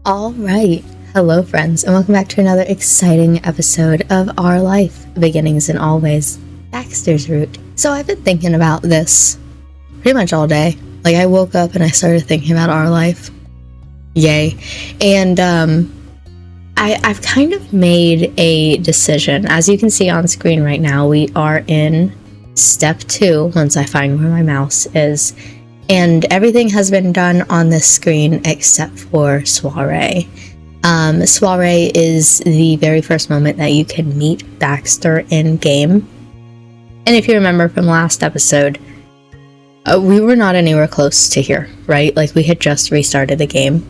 All right. Hello, friends, and welcome back to another exciting episode of Our Life, Beginnings and Always, Baxter's Route. So I've been thinking about this pretty much all day. Like, I woke up and I started thinking about our life. Yay. And I've kind of made a decision. As you can see on screen right now, we are in step 2, once I find where my mouse is. And everything has been done on this screen except for Soiree. Soiree is the very first moment that you can meet Baxter in game. And if you remember from last episode, we were not anywhere close to here, right? Like, we had just restarted the game.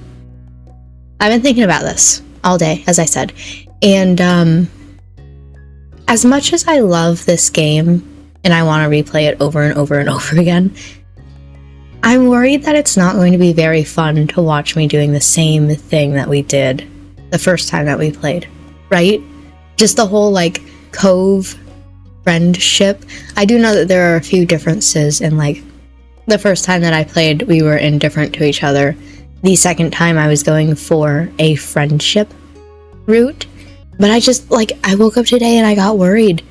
I've been thinking about this all day, as I said. And as much as I love this game, and I want to replay it over and over and over again, I'm worried that it's not going to be very fun to watch me doing the same thing that we did the first time that we played, right? Just the whole, like, Cove friendship. I do know that there are a few differences in, like, the first time that I played, we were indifferent to each other. The second time I was going for a friendship route. But I woke up today and I got worried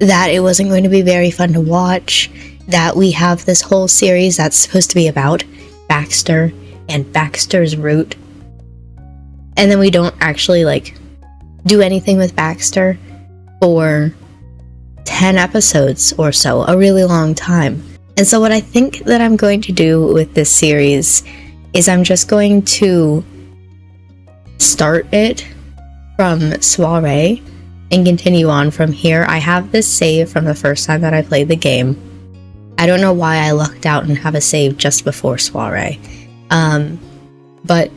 that it wasn't going to be very fun to watch. That we have this whole series that's supposed to be about Baxter and Baxter's route, and then we don't actually, like, do anything with Baxter for 10 episodes or so, a really long time. And so what I think that I'm going to do with this series is I'm just going to start it from Soiree and continue on from here. I have this save from the first time that I played the game. I don't know why I lucked out and have a save just before Soiree. But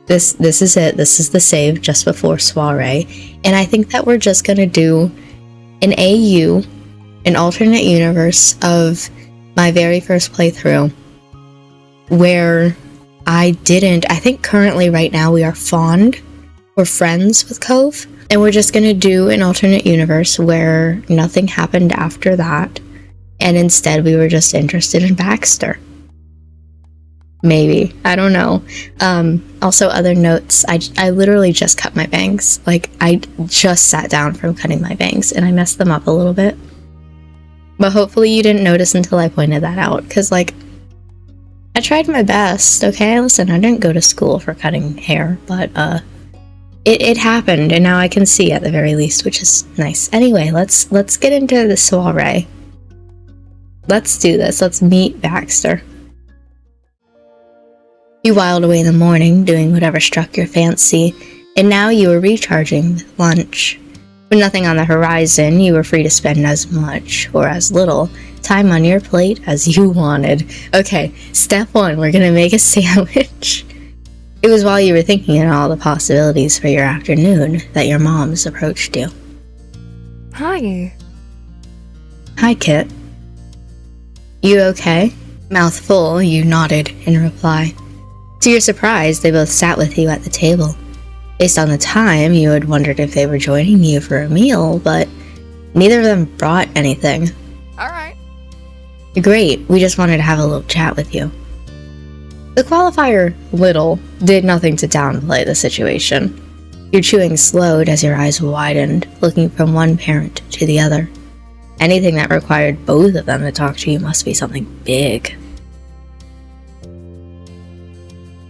this is it. This is the save just before Soiree. And I think that we're just going to do an AU, an alternate universe of my very first playthrough, where I think currently right now we are we're friends with Cove. And we're just going to do an alternate universe where nothing happened after that. And instead, we were just interested in Baxter. Maybe. I don't know. Also, other notes. I literally just cut my bangs. Like, I just sat down from cutting my bangs, and I messed them up a little bit. But hopefully you didn't notice until I pointed that out. Because, like, I tried my best, okay? Listen, I didn't go to school for cutting hair. But, it happened, and now I can see at the very least, which is nice. Anyway, let's get into the Soiree. Let's do this. Let's meet Baxter. You whiled away the morning, doing whatever struck your fancy, and now you were recharging with lunch. With nothing on the horizon, you were free to spend as much, or as little, time on your plate as you wanted. Okay, step 1, we're gonna make a sandwich. It was while you were thinking of all the possibilities for your afternoon that your moms approached you. Hi. Hi, Kit. You okay? Mouth full, you nodded in reply. To your surprise, they both sat with you at the table. Based on the time, you had wondered if they were joining you for a meal, but neither of them brought anything. Alright. Great, we just wanted to have a little chat with you. The qualifier little did nothing to downplay the situation. Your chewing slowed as your eyes widened, looking from one parent to the other. Anything that required both of them to talk to you must be something big.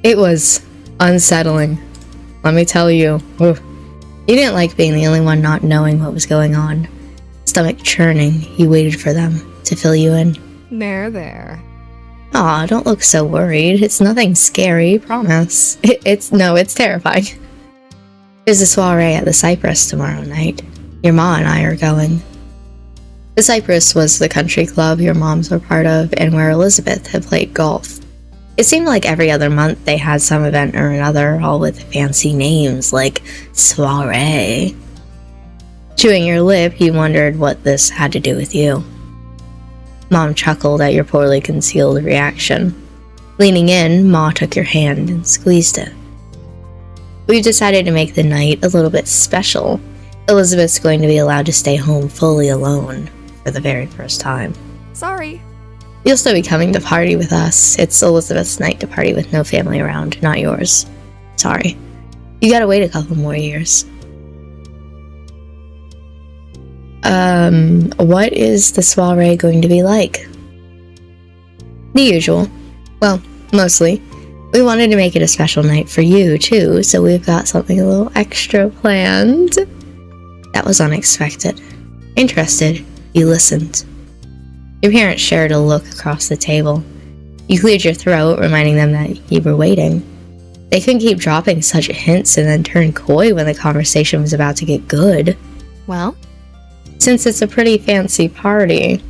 It was unsettling, let me tell you. Oof. You didn't like being the only one not knowing what was going on. Stomach churning, you waited for them to fill you in. There. Aw, don't look so worried. It's nothing scary, promise. It's terrifying. There's a soiree at the Cypress tomorrow night. Your ma and I are going. The Cypress was the country club your moms were part of and where Elizabeth had played golf. It seemed like every other month they had some event or another, all with fancy names like soiree. Chewing your lip, you wondered what this had to do with you. Mom chuckled at your poorly concealed reaction. Leaning in, Ma took your hand and squeezed it. We've decided to make the night a little bit special. Elizabeth's going to be allowed to stay home fully alone for the very first time. Sorry. You'll still be coming to party with us. It's Elizabeth's night to party with no family around, not yours. Sorry. You gotta wait a couple more years. What is the soiree going to be like? The usual. Well, mostly. We wanted to make it a special night for you, too, so we've got something a little extra planned. That was unexpected. Interested, you listened. Your parents shared a look across the table. You cleared your throat, reminding them that you were waiting. They couldn't keep dropping such hints and then turn coy when the conversation was about to get good. Well? Since it's a pretty fancy party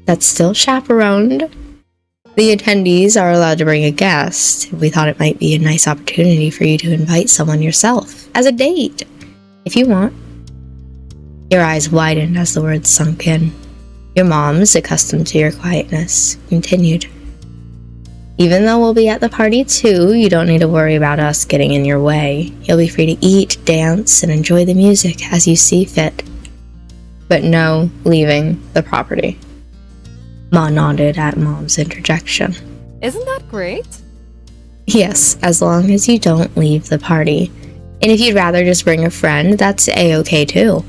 that's still chaperoned, the attendees are allowed to bring a guest. We thought it might be a nice opportunity for you to invite someone yourself as a date, if you want. Your eyes widened as the words sunk in. Your mom's, accustomed to your quietness, continued. Even though we'll be at the party too, you don't need to worry about us getting in your way. You'll be free to eat, dance, and enjoy the music as you see fit. But no leaving the property. Ma nodded at Mom's interjection. Isn't that great? Yes, as long as you don't leave the party. And if you'd rather just bring a friend, that's a-okay too.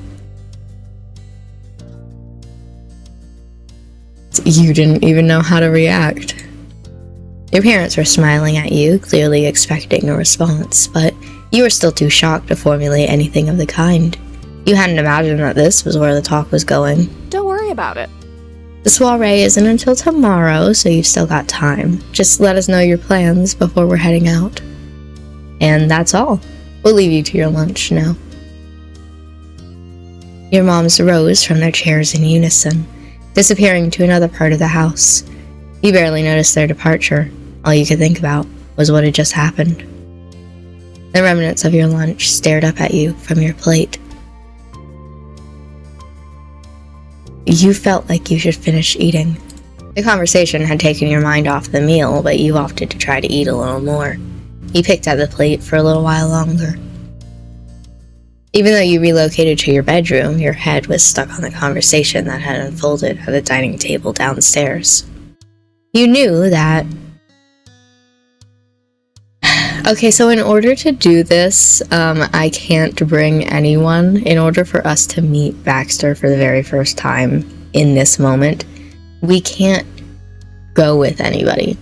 You didn't even know how to react. Your parents were smiling at you, clearly expecting a response, but you were still too shocked to formulate anything of the kind. You hadn't imagined that this was where the talk was going. Don't worry about it. The soiree isn't until tomorrow, so you've still got time. Just let us know your plans before we're heading out. And that's all. We'll leave you to your lunch now. Your moms rose from their chairs in unison, disappearing to another part of the house. You barely noticed their departure. All you could think about was what had just happened. The remnants of your lunch stared up at you from your plate. You felt like you should finish eating. The conversation had taken your mind off the meal, but you opted to try to eat a little more. You picked at the plate for a little while longer. Even though you relocated to your bedroom, your head was stuck on the conversation that had unfolded at the dining table downstairs. You knew that... Okay, so in order to do this, I can't bring anyone. In order for us to meet Baxter for the very first time in this moment, we can't go with anybody.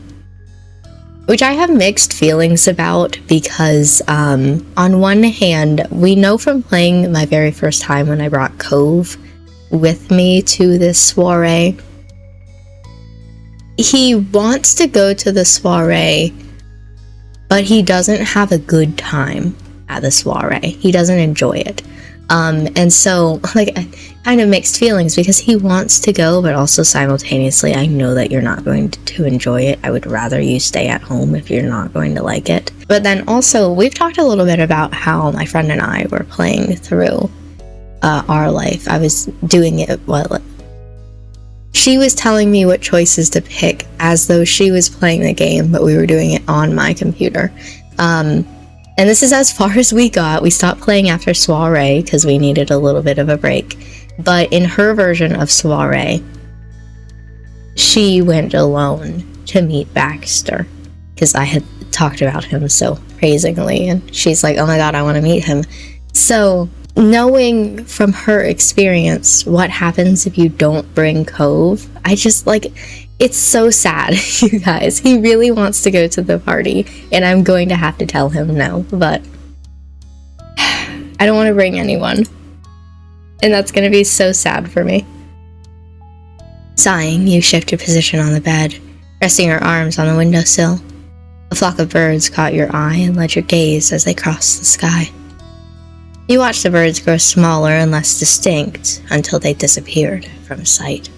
Which I have mixed feelings about because, on one hand, we know from playing my very first time when I brought Cove with me to this soiree, he wants to go to the soiree, but he doesn't have a good time at the soiree. He doesn't enjoy it. And so, like, kind of mixed feelings because he wants to go, but also simultaneously, I know that you're not going to enjoy it. I would rather you stay at home if you're not going to like it. But then also, we've talked a little bit about how my friend and I were playing through our life. I was doing it, she was telling me what choices to pick as though she was playing the game, but we were doing it on my computer. And this is as far as we got. We stopped playing after soiree because we needed a little bit of a break. But in her version of soiree, she went alone to meet Baxter because I had talked about him so praisingly, and she's like, oh my god, I want to meet him. So knowing from her experience what happens if you don't bring Cove, I just, like, it's so sad, you guys. He really wants to go to the party, and I'm going to have to tell him no, but I don't want to bring anyone. And that's going to be so sad for me. Sighing, you shift your position on the bed, resting your arms on the windowsill. A flock of birds caught your eye and led your gaze as they crossed the sky. You watched the birds grow smaller and less distinct until they disappeared from sight.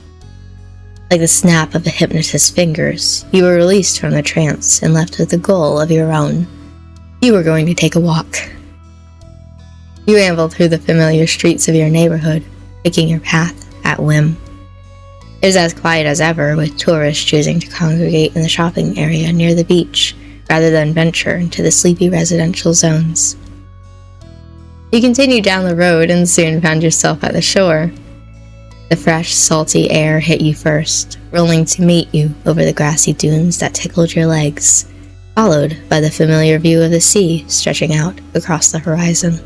Like the snap of a hypnotist's fingers, you were released from the trance and left with a goal of your own. You were going to take a walk. You ambled through the familiar streets of your neighborhood, picking your path at whim. It was as quiet as ever, with tourists choosing to congregate in the shopping area near the beach, rather than venture into the sleepy residential zones. You continued down the road and soon found yourself at the shore. The fresh, salty air hit you first, rolling to meet you over the grassy dunes that tickled your legs, followed by the familiar view of the sea stretching out across the horizon.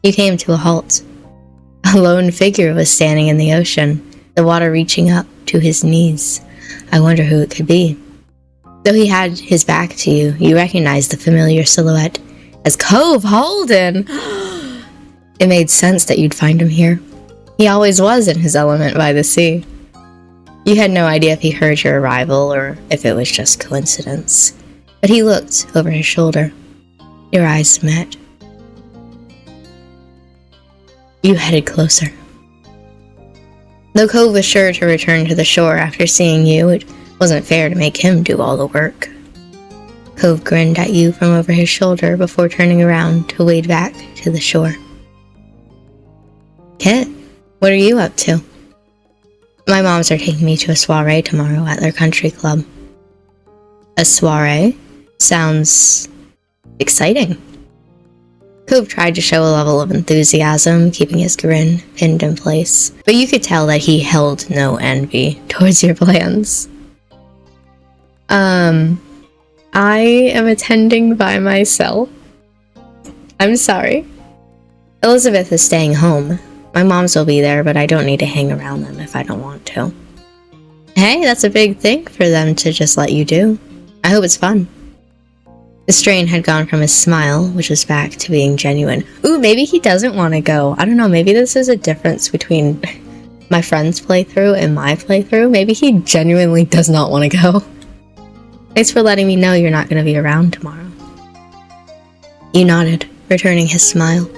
You came to a halt. A lone figure was standing in the ocean, the water reaching up to his knees. I wonder who it could be. Though he had his back to you, you recognized the familiar silhouette as Cove Holden. It made sense that you'd find him here. He always was in his element by the sea. You had no idea if he heard your arrival or if it was just coincidence, but he looked over his shoulder. Your eyes met. You headed closer. Though Cove was sure to return to the shore after seeing you, it wasn't fair to make him do all the work. Cove grinned at you from over his shoulder before turning around to wade back to the shore. Kit, what are you up to? My moms are taking me to a soiree tomorrow at their country club. A soiree? Sounds exciting. Cove tried to show a level of enthusiasm, keeping his grin pinned in place, but you could tell that he held no envy towards your plans. I am attending by myself. I'm sorry. Elizabeth is staying home. My moms will be there, but I don't need to hang around them if I don't want to. Hey, that's a big thing for them to just let you do. I hope it's fun. The strain had gone from his smile, which was back to being genuine. Ooh, maybe he doesn't want to go. I don't know, maybe this is a difference between my friend's playthrough and my playthrough. Maybe he genuinely does not want to go. Thanks for letting me know you're not going to be around tomorrow. You nodded, returning his smile.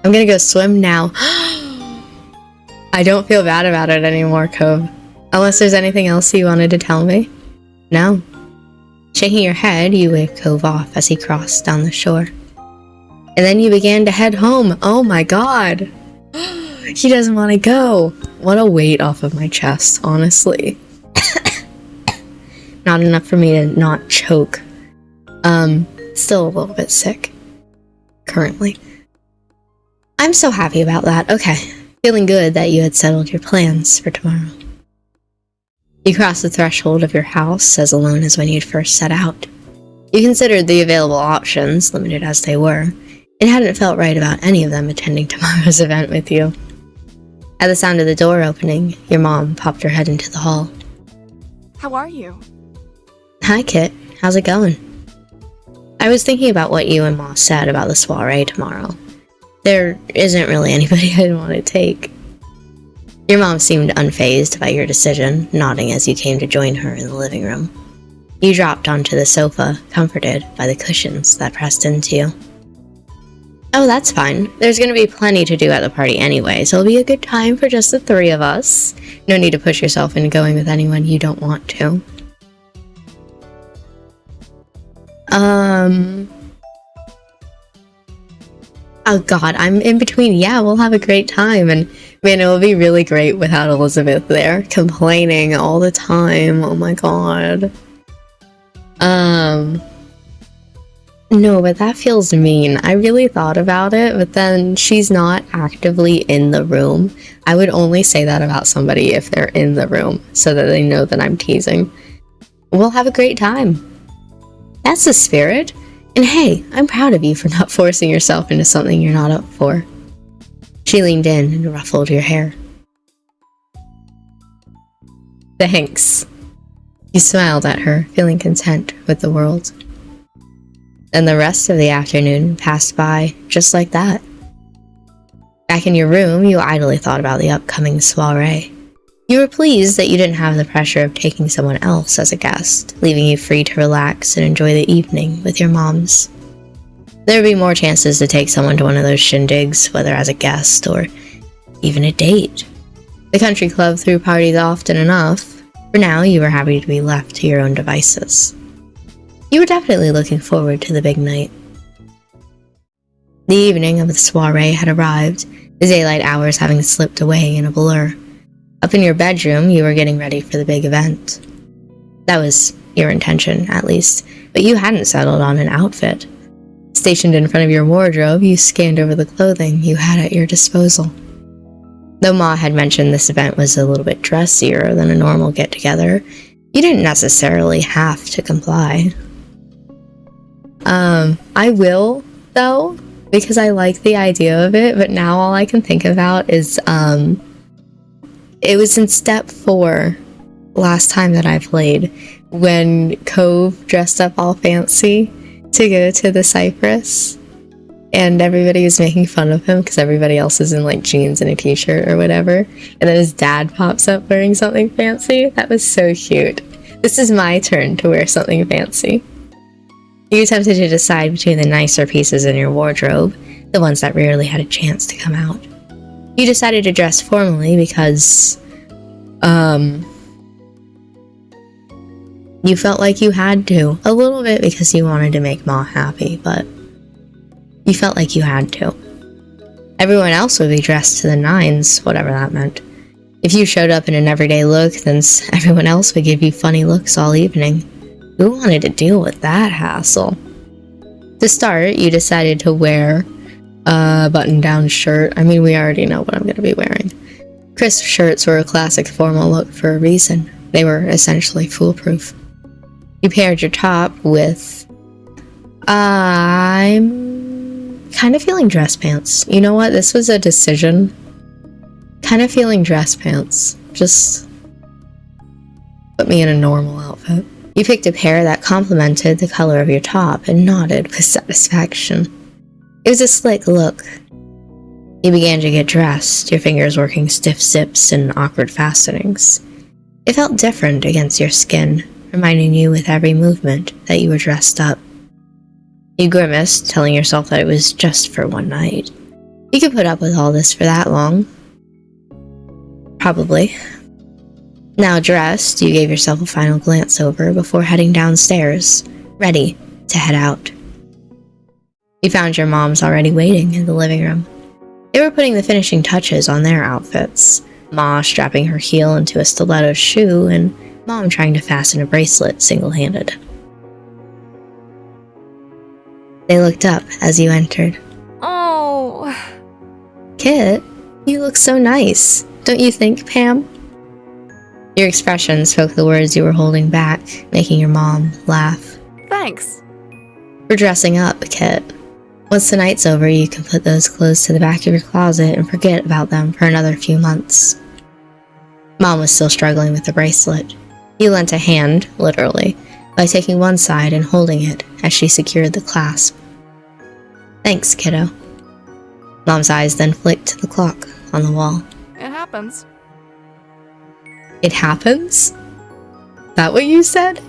I'm gonna go swim now. I don't feel bad about it anymore, Cove. Unless there's anything else you wanted to tell me? No. Shaking your head, you waved Cove off as he crossed down the shore. And then you began to head home. Oh my god. He doesn't want to go. What a weight off of my chest, honestly. Not enough for me to not choke. Still a little bit sick. Currently. I'm so happy about that. Okay. Feeling good that you had settled your plans for tomorrow. You crossed the threshold of your house as alone as when you'd first set out. You considered the available options, limited as they were, and hadn't felt right about any of them attending tomorrow's event with you. At the sound of the door opening, your mom popped her head into the hall. How are you? Hi, Kit. How's it going? I was thinking about what you and Ma said about the soiree tomorrow. There isn't really anybody I'd want to take. Your mom seemed unfazed by your decision, nodding as you came to join her in the living room. You dropped onto the sofa, comforted by the cushions that pressed into you. Oh, that's fine. There's gonna be plenty to do at the party anyway, so it'll be a good time for just the three of us. No need to push yourself into going with anyone you don't want to. Oh god, I'm in between. Yeah, we'll have a great time, and man, it will be really great without Elizabeth there, complaining all the time. Oh my god. No, but that feels mean. I really thought about it, but then she's not actively in the room. I would only say that about somebody if they're in the room, so that they know that I'm teasing. We'll have a great time. That's the spirit. And hey, I'm proud of you for not forcing yourself into something you're not up for. She leaned in and ruffled your hair. Thanks. You smiled at her, feeling content with the world. Then the rest of the afternoon passed by just like that. Back in your room, you idly thought about the upcoming soiree. You were pleased that you didn't have the pressure of taking someone else as a guest, leaving you free to relax and enjoy the evening with your moms. There would be more chances to take someone to one of those shindigs, whether as a guest or even a date. The country club threw parties often enough. For now, you were happy to be left to your own devices. You were definitely looking forward to the big night. The evening of the soiree had arrived, the daylight hours having slipped away in a blur. Up in your bedroom, you were getting ready for the big event. That was your intention, at least, but you hadn't settled on an outfit. Stationed in front of your wardrobe, you scanned over the clothing you had at your disposal. Though Ma had mentioned this event was a little bit dressier than a normal get-together, you didn't necessarily have to comply. I will, though, because I like the idea of it, but now all I can think about is, it was in step 4 last time that I played, when Cove dressed up all fancy to go to the Cypress, and everybody was making fun of him because everybody else is in like jeans and a t-shirt or whatever, and then his dad pops up wearing something fancy. That was so cute. This is my turn to wear something fancy. You attempted to decide between the nicer pieces in your wardrobe, the ones that rarely had a chance to come out. You decided to dress formally because, you felt like you had to. A little bit because you wanted to make Ma happy, but you felt like you had to. Everyone else would be dressed to the nines, whatever that meant. If you showed up in an everyday look, then everyone else would give you funny looks all evening. Who wanted to deal with that hassle? To start, you decided to wear a button-down shirt. I mean, we already know what I'm going to be wearing. Crisp shirts were a classic formal look for a reason. They were essentially foolproof. You paired your top with... I'm kind of feeling dress pants. You know what? This was a decision. Kind of feeling dress pants. Just put me in a normal outfit. You picked a pair that complemented the color of your top and nodded with satisfaction. It was a slick look. You began to get dressed, your fingers working stiff zips and awkward fastenings. It felt different against your skin, reminding you with every movement that you were dressed up. You grimaced, telling yourself that it was just for one night. You could put up with all this for that long. Probably. Now dressed, you gave yourself a final glance over before heading downstairs, ready to head out. You found your moms already waiting in the living room. They were putting the finishing touches on their outfits, Ma strapping her heel into a stiletto shoe and Mom trying to fasten a bracelet single-handed. They looked up as you entered. Oh! Kit, you look so nice, don't you think, Pam? Your expression spoke the words you were holding back, making your mom laugh. Thanks. For dressing up, Kit. Once the night's over, you can put those clothes to the back of your closet and forget about them for another few months. Mom was still struggling with the bracelet. You lent a hand, literally, by taking one side and holding it as she secured the clasp. Thanks, kiddo. Mom's eyes then flicked to the clock on the wall. It happens. It happens? That what you said?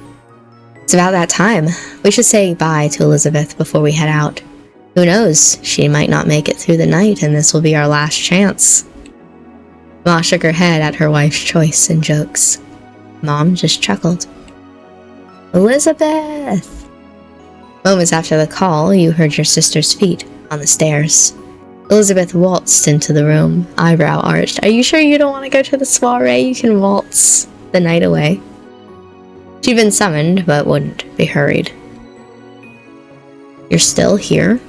It's about that time. We should say goodbye to Elizabeth before we head out. Who knows, she might not make it through the night and this will be our last chance. Ma shook her head at her wife's choice and jokes. Mom just chuckled. Elizabeth! Moments after the call, you heard your sister's feet on the stairs. Elizabeth waltzed into the room, eyebrow arched. Are you sure you don't want to go to the soiree? You can waltz the night away. She'd been summoned, but wouldn't be hurried. You're still here?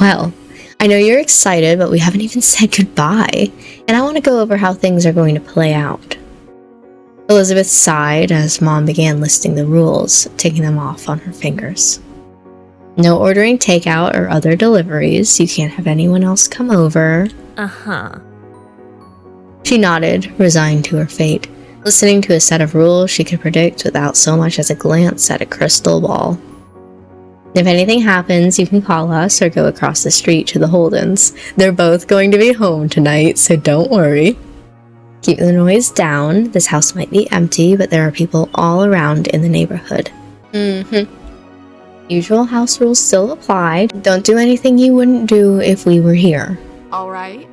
Well, I know you're excited, but we haven't even said goodbye, and I want to go over how things are going to play out. Elizabeth sighed as Mom began listing the rules, ticking them off on her fingers. No ordering takeout or other deliveries. You can't have anyone else come over. Uh-huh. She nodded, resigned to her fate, listening to a set of rules she could predict without so much as a glance at a crystal ball. If anything happens, you can call us or go across the street to the Holdens. They're both going to be home tonight, so don't worry. Keep the noise down. This house might be empty, but there are people all around in the neighborhood. Usual house rules still apply. Don't do anything you wouldn't do if we were here. All right.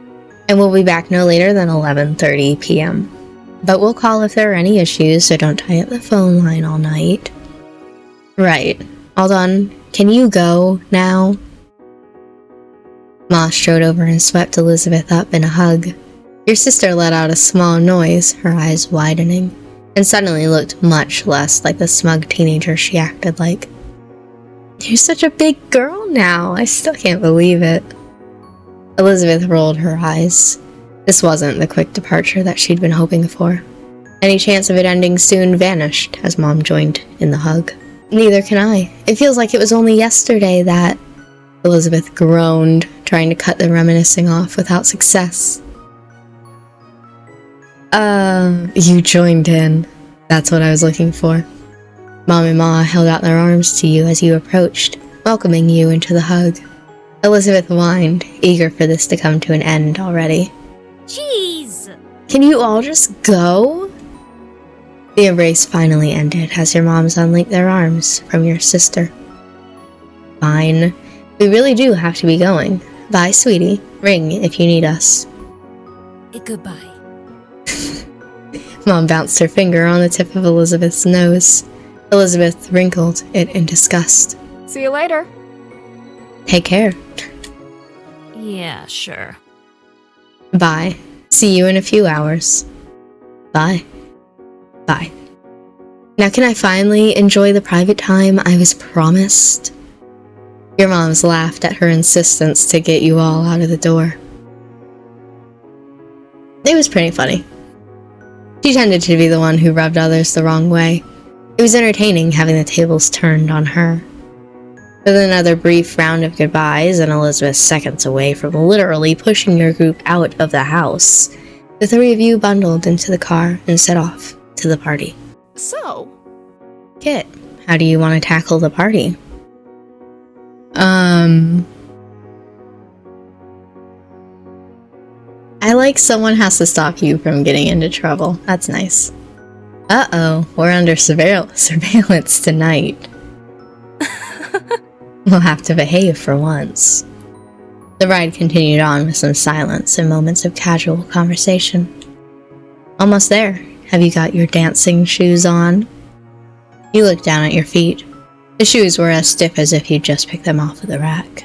And we'll be back no later than 11:30 p.m. But we'll call if there are any issues, so don't tie up the phone line all night. Right. All done. Can you go now? Ma strode over and swept Elizabeth up in a hug. Your sister let out a small noise, her eyes widening, and suddenly looked much less like the smug teenager she acted like. You're such a big girl now. I still can't believe it. Elizabeth rolled her eyes. This wasn't the quick departure that she'd been hoping for. Any chance of it ending soon vanished as Mom joined in the hug. Neither can I. It feels like it was only yesterday that... Elizabeth groaned, trying to cut the reminiscing off without success. You joined in. That's what I was looking for. Mom and Ma held out their arms to you as you approached, welcoming you into the hug. Elizabeth whined, eager for this to come to an end already. Jeez! Can you all just go? The embrace finally ended as your moms unlinked their arms from your sister. Fine. We really do have to be going. Bye, sweetie. Ring if you need us. Goodbye. Mom bounced her finger on the tip of Elizabeth's nose. Elizabeth wrinkled it in disgust. See you later. Take care. Yeah, sure. Bye. See you in a few hours. Bye. Bye. Now can I finally enjoy the private time I was promised? Your moms laughed at her insistence to get you all out of the door. It was pretty funny. She tended to be the one who rubbed others the wrong way. It was entertaining having the tables turned on her. With another brief round of goodbyes and Elizabeth seconds away from literally pushing your group out of the house, the three of you bundled into the car and set off to the party. So, Kit, how do you want to tackle the party? I like someone has to stop you from getting into trouble. That's nice. Uh-oh, we're under surveillance tonight. We'll have to behave for once. The ride continued on with some silence and moments of casual conversation. Almost there. Have you got your dancing shoes on? You looked down at your feet. The shoes were as stiff as if you'd just picked them off of the rack.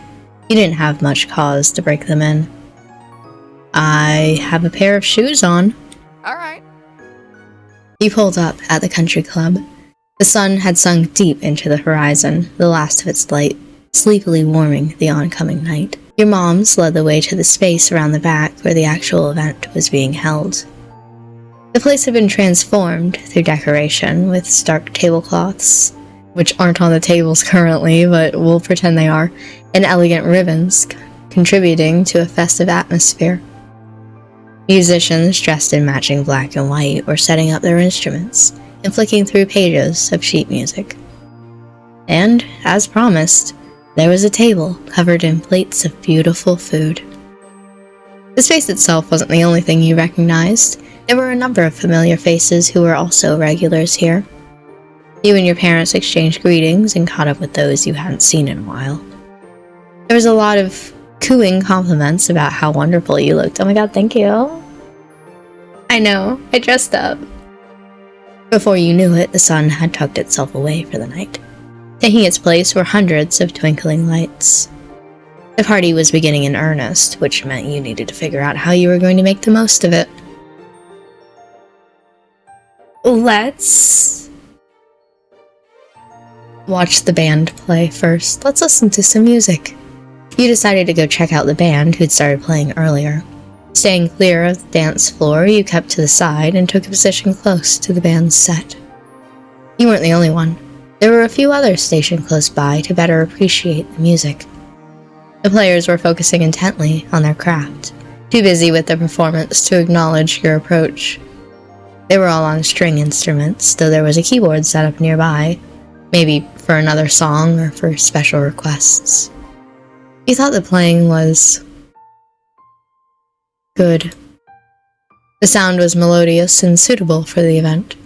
You didn't have much cause to break them in. I have a pair of shoes on. alright. You pulled up at the country club. The sun had sunk deep into the horizon, the last of its light, sleepily warming the oncoming night. Your moms led the way to the space around the back where the actual event was being held. The place had been transformed through decoration with stark tablecloths, which aren't on the tables currently, but we'll pretend they are, and elegant ribbons, contributing to a festive atmosphere. Musicians dressed in matching black and white were setting up their instruments and flicking through pages of sheet music. And, as promised, there was a table covered in plates of beautiful food. The space itself wasn't the only thing you recognized. There were a number of familiar faces who were also regulars here. You and your parents exchanged greetings and caught up with those you hadn't seen in a while. There was a lot of cooing compliments about how wonderful you looked. Oh my god, thank you. I know, I dressed up. Before you knew it, the sun had tucked itself away for the night. Taking its place were hundreds of twinkling lights. The party was beginning in earnest, which meant you needed to figure out how you were going to make the most of it. Let's watch the band play first. Let's listen to some music. You decided to go check out the band who'd started playing earlier. Staying clear of the dance floor, you kept to the side and took a position close to the band's set. You weren't the only one. There were a few others stationed close by to better appreciate the music. The players were focusing intently on their craft, too busy with the performance to acknowledge your approach. They were all on string instruments, though there was a keyboard set up nearby, maybe for another song or for special requests. You thought the playing was good. The sound was melodious and suitable for the event.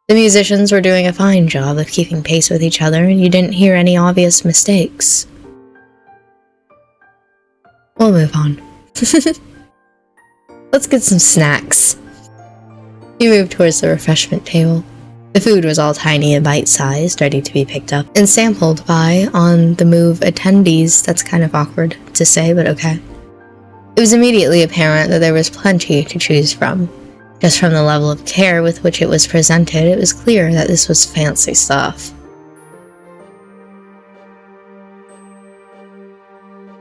The musicians were doing a fine job of keeping pace with each other, and you didn't hear any obvious mistakes. We'll move on. Let's get some snacks. You moved towards the refreshment table. The food was all tiny and bite-sized, ready to be picked up and sampled by on-the-move attendees. That's kind of awkward to say, but okay. It was immediately apparent that there was plenty to choose from. Just from the level of care with which it was presented, it was clear that this was fancy stuff.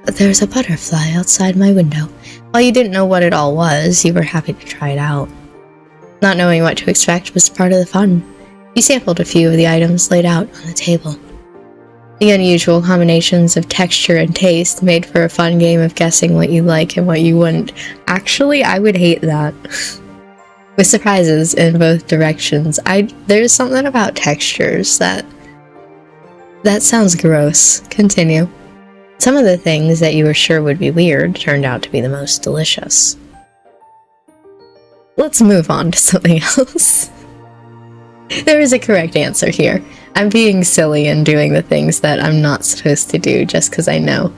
But there was a butterfly outside my window. While you didn't know what it all was, you were happy to try it out. Not knowing what to expect was part of the fun. You sampled a few of the items laid out on the table. The unusual combinations of texture and taste made for a fun game of guessing what you like and what you wouldn't. Actually, I would hate that. With surprises in both directions, there's something about textures that sounds gross. Continue. Some of the things that you were sure would be weird turned out to be the most delicious. Let's move on to something else. There is a correct answer here. I'm being silly and doing the things that I'm not supposed to do just because I know.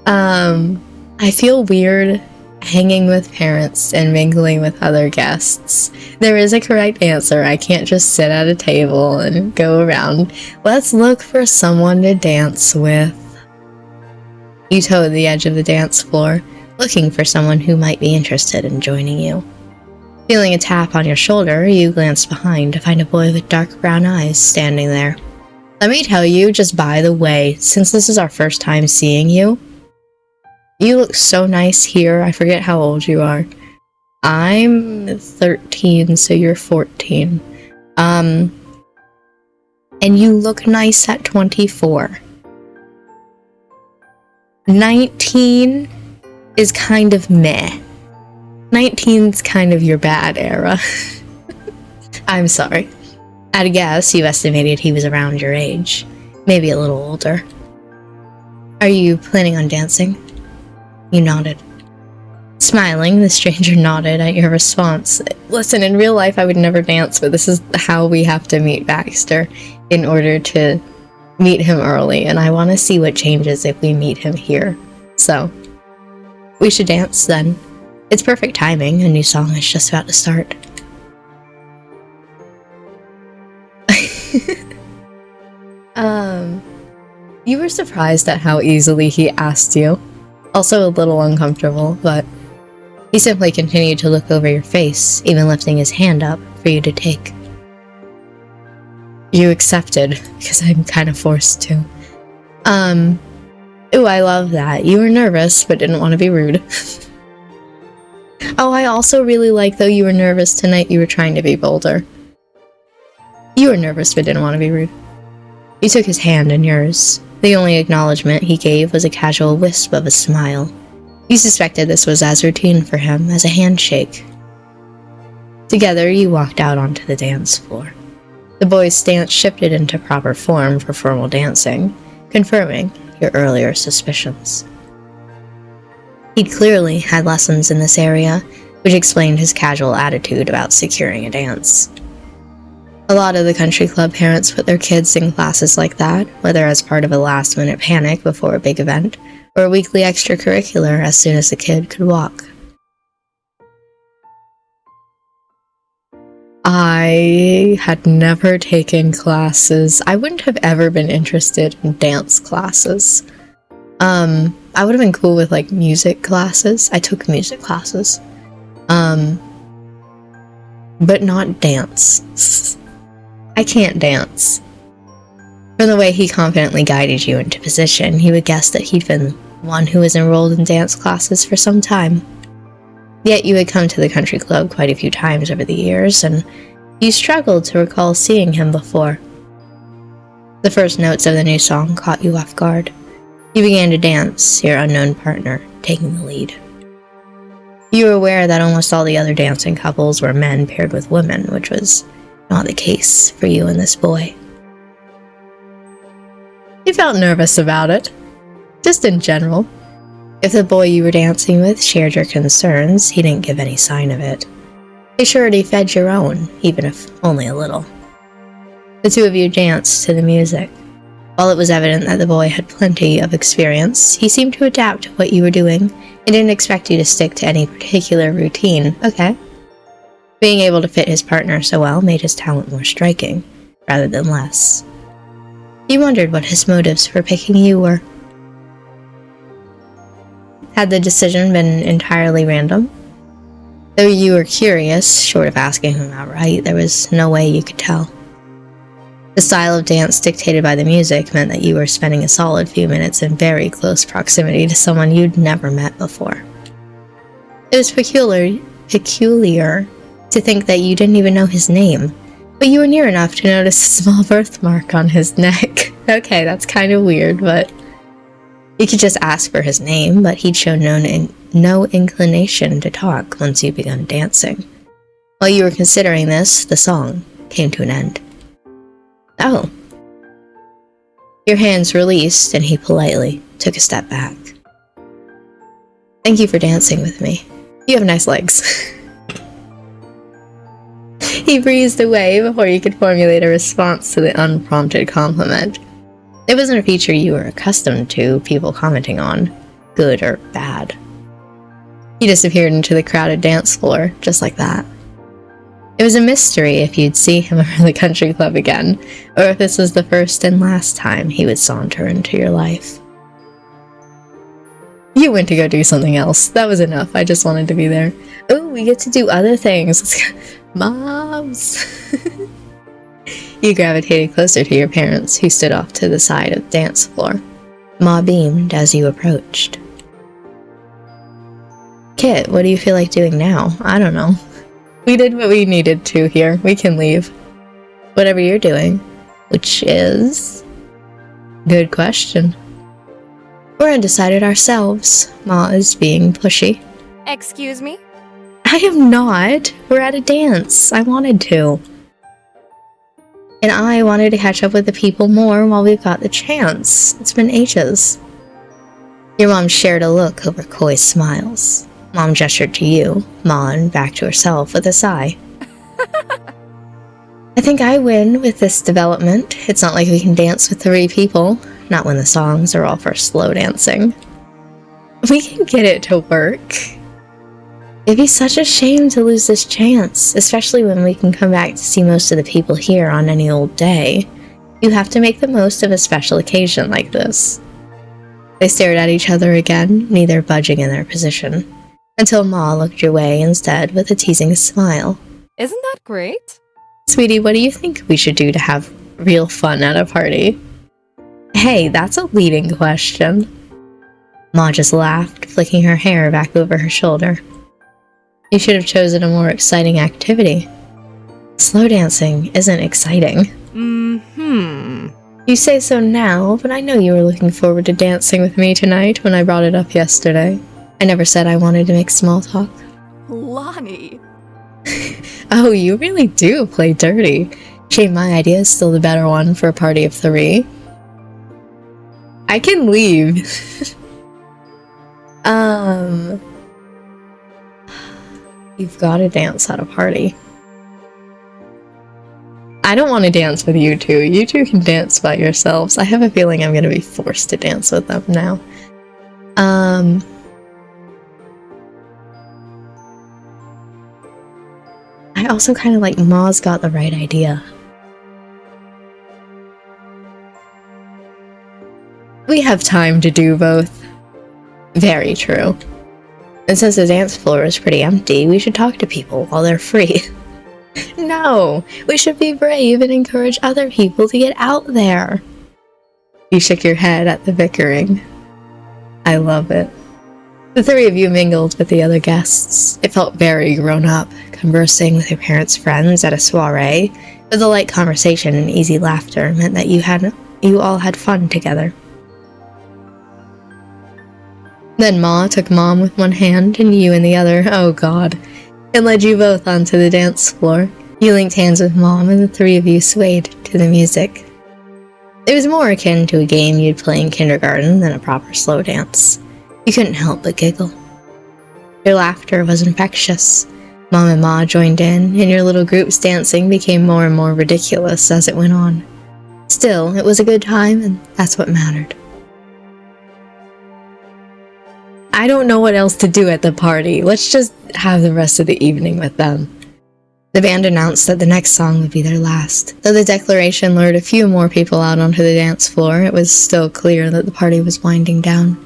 I feel weird hanging with parents and mingling with other guests. There is a correct answer. I can't just sit at a table and go around. Let's look for someone to dance with. You toe the edge of the dance floor, looking for someone who might be interested in joining you. Feeling a tap on your shoulder, you glance behind to find a boy with dark brown eyes standing there. Let me tell you, just by the way, since this is our first time seeing you, you look so nice here. I forget how old you are. I'm 13, so you're 14. And you look nice at 24. 19 is kind of meh. 19's kind of your bad era. I'm sorry. At a guess, you estimated he was around your age. Maybe a little older. Are you planning on dancing? You nodded. Smiling, the stranger nodded at your response. Listen, in real life I would never dance, but this is how we have to meet Baxter in order to meet him early, and I want to see what changes if we meet him here. So, we should dance then. It's perfect timing, a new song is just about to start. You were surprised at how easily he asked you. Also a little uncomfortable, but he simply continued to look over your face, even lifting his hand up for you to take. You accepted, because I'm kind of forced to. Ooh, I love that. You were nervous, but didn't want to be rude. Oh, I also really like, though you were nervous tonight, you were trying to be bolder. You were nervous, but didn't want to be rude. You took his hand in yours. The only acknowledgement he gave was a casual wisp of a smile. You suspected this was as routine for him as a handshake. Together, you walked out onto the dance floor. The boy's stance shifted into proper form for formal dancing, confirming your earlier suspicions. He'd clearly had lessons in this area, which explained his casual attitude about securing a dance. A lot of the country club parents put their kids in classes like that, whether as part of a last-minute panic before a big event, or a weekly extracurricular as soon as the kid could walk. I had never taken classes. I wouldn't have ever been interested in dance classes. I would have been cool with, like, music classes. I took music classes. But not dance. I can't dance. From the way he confidently guided you into position, he would guess that he'd been one who was enrolled in dance classes for some time. Yet you had come to the country club quite a few times over the years, and you struggled to recall seeing him before. The first notes of the new song caught you off guard. You began to dance, your unknown partner taking the lead. You were aware that almost all the other dancing couples were men paired with women, which was not the case for you and this boy. You felt nervous about it, just in general. If the boy you were dancing with shared your concerns, he didn't give any sign of it. He surely fed your own, even if only a little. The two of you danced to the music. While it was evident that the boy had plenty of experience, he seemed to adapt to what you were doing and didn't expect you to stick to any particular routine. Okay. Being able to fit his partner so well made his talent more striking, rather than less. You wondered what his motives for picking you were. Had the decision been entirely random? Though you were curious, short of asking him outright, there was no way you could tell. The style of dance dictated by the music meant that you were spending a solid few minutes in very close proximity to someone you'd never met before. It was peculiar to think that you didn't even know his name. But you were near enough to notice a small birthmark on his neck. Okay, that's kind of weird, but you could just ask for his name, but he'd show no inclination to talk once you begun dancing. While you were considering this, the song came to an end. Oh. Your hands released, and he politely took a step back. Thank you for dancing with me. You have nice legs. He breezed away before you could formulate a response to the unprompted compliment. It wasn't a feature you were accustomed to people commenting on, good or bad. He disappeared into the crowded dance floor, just like that. It was a mystery if you'd see him around the country club again, or if this was the first and last time he would saunter into your life. You went to go do something else. That was enough. I just wanted to be there. Oh, we get to do other things. Let's go. Moms! You gravitated closer to your parents, who stood off to the side of the dance floor. Ma beamed as you approached. Kit, what do you feel like doing now? I don't know. We did what we needed to here. We can leave. Whatever you're doing. Which is... Good question. We're undecided ourselves. Ma is being pushy. Excuse me? I am not. We're at a dance. I wanted to. And I wanted to catch up with the people more while we've got the chance. It's been ages. Your mom shared a look over coy smiles. Mom gestured to you, Ma, and back to herself with a sigh. I think I win with this development. It's not like we can dance with 3 people. Not when the songs are all for slow dancing. We can get it to work. It'd be such a shame to lose this chance, especially when we can come back to see most of the people here on any old day. You have to make the most of a special occasion like this. They stared at each other again, neither budging in their position, until Ma looked your way instead with a teasing smile. Isn't that great? Sweetie, what do you think we should do to have real fun at a party? Hey, that's a leading question. Ma just laughed, flicking her hair back over her shoulder. You should have chosen a more exciting activity. Slow dancing isn't exciting. You say so now, but I know you were looking forward to dancing with me tonight when I brought it up yesterday. I never said I wanted to make small talk. Lonnie. Oh, you really do play dirty. Shame my idea is still the better one for a party of 3. I can leave. You've got to dance at a party. I don't want to dance with you two. You two can dance by yourselves. I have a feeling I'm going to be forced to dance with them now. I also kind of like Ma's got the right idea. We have time to do both. Very true. And since the dance floor is pretty empty, we should talk to people while they're free. No, we should be brave and encourage other people to get out there. You shook your head at the bickering. I love it. The 3 of you mingled with the other guests. It felt very grown up, conversing with your parents' friends at a soiree, but the light conversation and easy laughter meant that you all had fun together. Then Ma took Mom with one hand and you in the other, oh god, and led you both onto the dance floor. You linked hands with Mom and the 3 of you swayed to the music. It was more akin to a game you'd play in kindergarten than a proper slow dance. You couldn't help but giggle. Your laughter was infectious. Mom and Ma joined in, and your little group's dancing became more and more ridiculous as it went on. Still, it was a good time, and that's what mattered. I don't know what else to do at the party. Let's just have the rest of the evening with them. The band announced that the next song would be their last. Though the declaration lured a few more people out onto the dance floor, it was still clear that the party was winding down.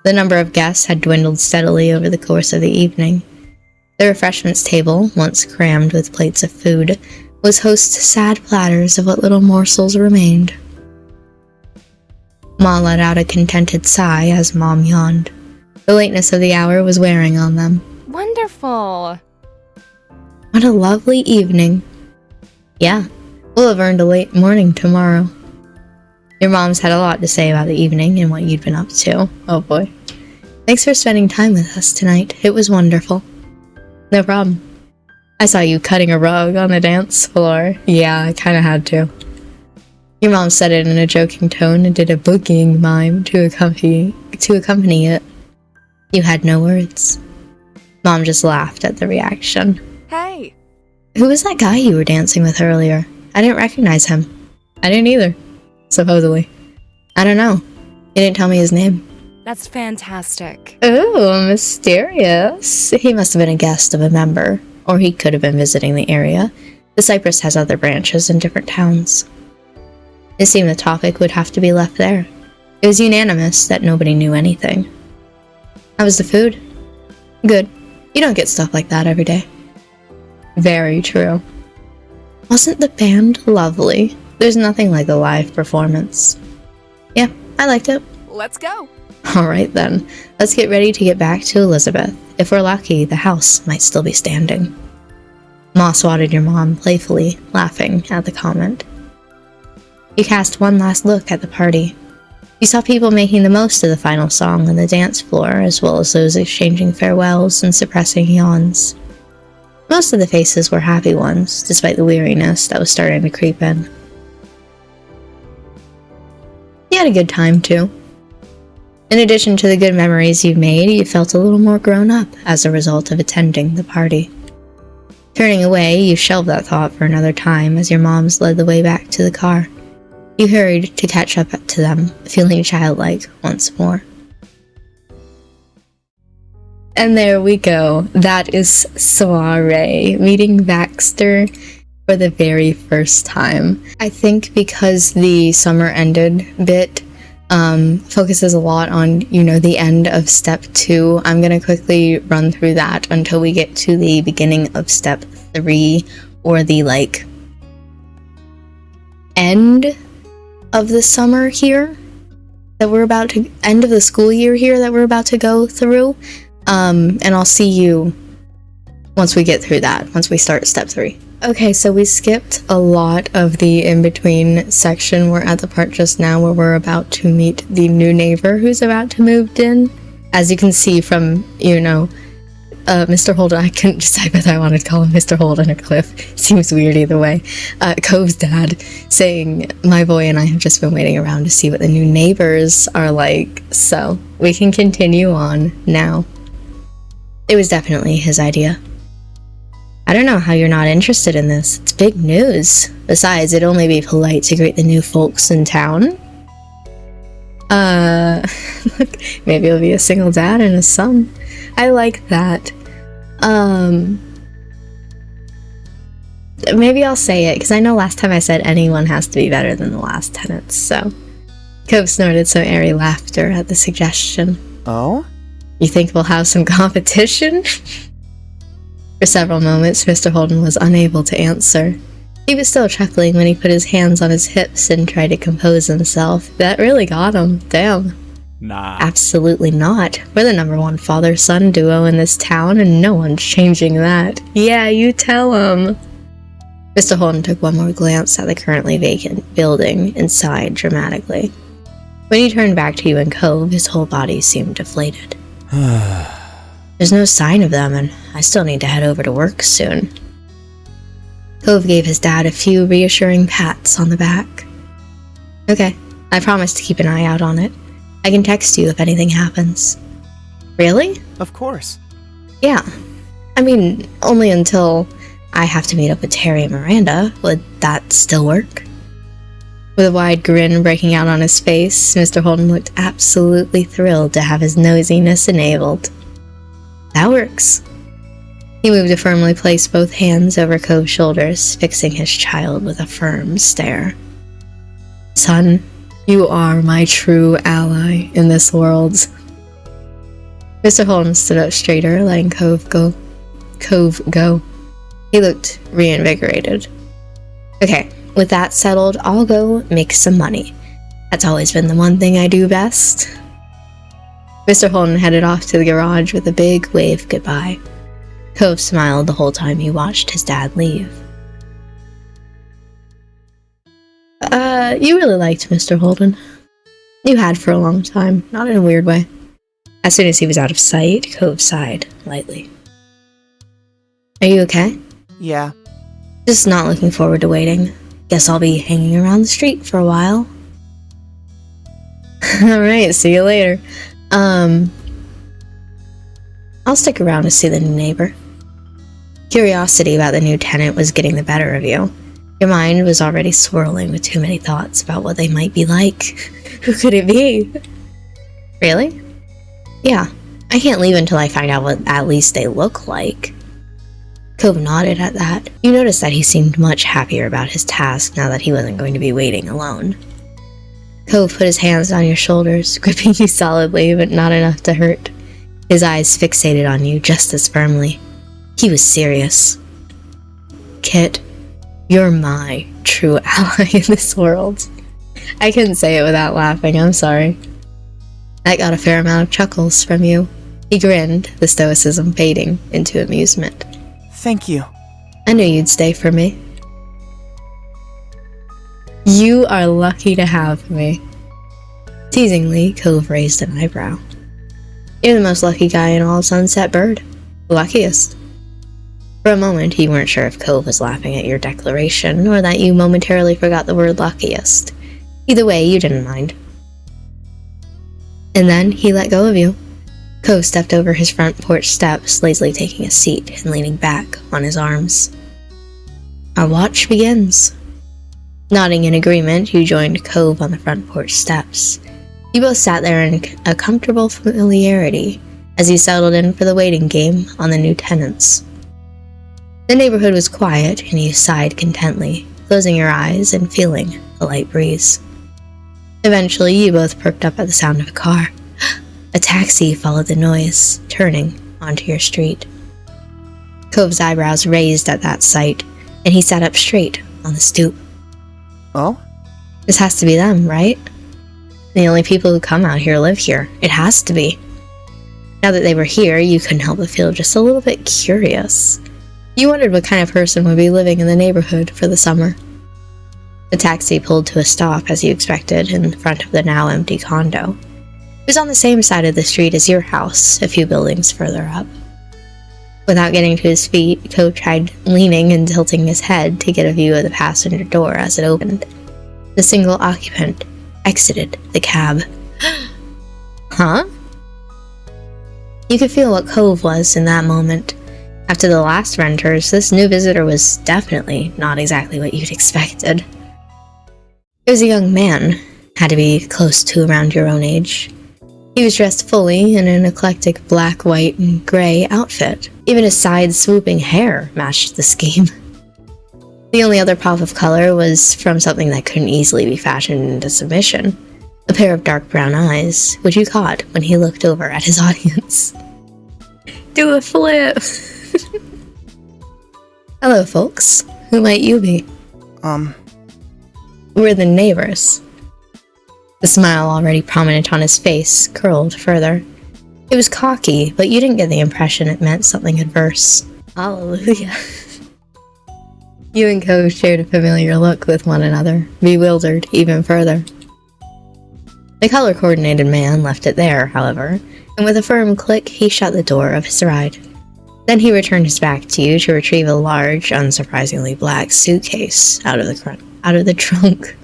The number of guests had dwindled steadily over the course of the evening. The refreshments table, once crammed with plates of food, was host to sad platters of what little morsels remained. Ma let out a contented sigh as Mom yawned. The lateness of the hour was wearing on them. Wonderful. What a lovely evening. Yeah, we'll have earned a late morning tomorrow. Your mom's had a lot to say about the evening and what you'd been up to. Oh boy. Thanks for spending time with us tonight. It was wonderful. No problem. I saw you cutting a rug on the dance floor. Yeah, I kinda had to. Your mom said it in a joking tone and did a boogieing mime to accompany it. You had no words. Mom just laughed at the reaction. Hey! Who was that guy you were dancing with earlier? I didn't recognize him. I didn't either. Supposedly. I don't know. He didn't tell me his name. That's fantastic. Oh, mysterious. He must have been a guest of a member, or he could have been visiting the area. The Cypress has other branches in different towns. It seemed the topic would have to be left there. It was unanimous that nobody knew anything. How was the food? Good. You don't get stuff like that every day. Very true. Wasn't the band lovely? There's nothing like a live performance. Yeah, I liked it. Let's go. Alright then, let's get ready to get back to Elizabeth. If we're lucky, the house might still be standing. Ma swatted your mom playfully, laughing at the comment. You cast one last look at the party. You saw people making the most of the final song on the dance floor, as well as those exchanging farewells and suppressing yawns. Most of the faces were happy ones, despite the weariness that was starting to creep in. You had a good time, too. In addition to the good memories you've made, you felt a little more grown up as a result of attending the party. Turning away, you shelved that thought for another time as your moms led the way back to the car. You hurried to catch up to them, feeling childlike once more. And there we go. That is Soiree, meeting Baxter for the very first time. I think because the summer ended bit focuses a lot on, the end of step 2. I'm going to quickly run through that until we get to the beginning of step 3, or the, end of the summer here that we're about to, end of the school year here that we're about to go through. And I'll see you once we get through that, once we start step 3. Okay, so we skipped a lot of the in-between section. We're at the part just now where we're about to meet the new neighbor who's about to move in. As you can see from, Mr. Holden, I couldn't decide whether I wanted to call him Mr. Holden or Cliff. Seems weird either way. Cove's dad saying, my boy and I have just been waiting around to see what the new neighbors are like, so we can continue on now. It was definitely his idea. I don't know how you're not interested in this. It's big news. Besides, it'd only be polite to greet the new folks in town. Maybe it'll be a single dad and a son. I like that. Maybe I'll say it, because I know last time I said anyone has to be better than the last tenants, so. Cove snorted some airy laughter at the suggestion. Oh? You think we'll have some competition? For several moments, Mr. Holden was unable to answer. He was still chuckling when he put his hands on his hips and tried to compose himself. That really got him. Damn. Nah. Absolutely not. We're the #1 father-son duo in this town, and no one's changing that. Yeah, you tell him. Mr. Holden took one more glance at the currently vacant building and sighed dramatically. When he turned back to you and Cove, his whole body seemed deflated. There's no sign of them, and I still need to head over to work soon. Cove gave his dad a few reassuring pats on the back. Okay, I promise to keep an eye out on it. I can text you if anything happens. Really? Of course. Yeah. I mean, only until I have to meet up with Terry and Miranda. Would that still work? With a wide grin breaking out on his face, Mr. Holden looked absolutely thrilled to have his nosiness enabled. That works. He moved to firmly place both hands over Cove's shoulders, fixing his child with a firm stare. Son, you are my true ally in this world. Mr. Holden stood up straighter, letting Cove go. He looked reinvigorated. Okay, with that settled, I'll go make some money. That's always been the one thing I do best. Mr. Holden headed off to the garage with a big wave goodbye. Cove smiled the whole time he watched his dad leave. You really liked Mr. Holden. You had for a long time, not in a weird way. As soon as he was out of sight, Cove sighed lightly. Are you okay? Yeah. Just not looking forward to waiting. Guess I'll be hanging around the street for a while. Alright, see you later. I'll stick around to see the new neighbor. Curiosity about the new tenant was getting the better of you. Your mind was already swirling with too many thoughts about what they might be like. Who could it be? Really? Yeah, I can't leave until I find out what at least they look like. Cove nodded at that. You noticed that he seemed much happier about his task now that he wasn't going to be waiting alone. Cove put his hands on your shoulders, gripping you solidly, but not enough to hurt. His eyes fixated on you just as firmly. He was serious. Kit, you're my true ally in this world. I couldn't say it without laughing, I'm sorry. That got a fair amount of chuckles from you. He grinned, the stoicism fading into amusement. Thank you. I knew you'd stay for me. You are lucky to have me. Teasingly, Cove raised an eyebrow. You're the most lucky guy in all of Sunset Bird. The luckiest. For a moment, you weren't sure if Cove was laughing at your declaration, or that you momentarily forgot the word luckiest. Either way, you didn't mind. And then he let go of you. Cove stepped over his front porch steps, lazily taking a seat and leaning back on his arms. Our watch begins. Nodding in agreement, you joined Cove on the front porch steps. You both sat there in a comfortable familiarity as you settled in for the waiting game on the new tenants. The neighborhood was quiet, and you sighed contently, closing your eyes and feeling a light breeze. Eventually, you both perked up at the sound of a car. A taxi followed the noise, turning onto your street. Cove's eyebrows raised at that sight, and he sat up straight on the stoop. Oh? This has to be them, right? The only people who come out here live here. It has to be. Now that they were here, you couldn't help but feel just a little bit curious. You wondered what kind of person would be living in the neighborhood for the summer. The taxi pulled to a stop, as you expected, in front of the now empty condo. It was on the same side of the street as your house, a few buildings further up. Without getting to his feet, Cove tried leaning and tilting his head to get a view of the passenger door as it opened. The single occupant exited the cab. Huh? You could feel what Cove was in that moment. After the last renters, this new visitor was definitely not exactly what you'd expected. He was a young man, had to be close to around your own age. He was dressed fully in an eclectic black, white, and gray outfit. Even his side-swooping hair matched the scheme. The only other pop of color was from something that couldn't easily be fashioned into submission. A pair of dark brown eyes, which you caught when he looked over at his audience. Do a flip! Hello, folks. Who might you be? We're the neighbors. The smile, already prominent on his face, curled further. It was cocky, but you didn't get the impression it meant something adverse. Hallelujah. You and Cove shared a familiar look with one another, bewildered even further. The color-coordinated man left it there, however, and with a firm click, he shut the door of his ride. Then he returned his back to you to retrieve a large, unsurprisingly black suitcase out of the trunk.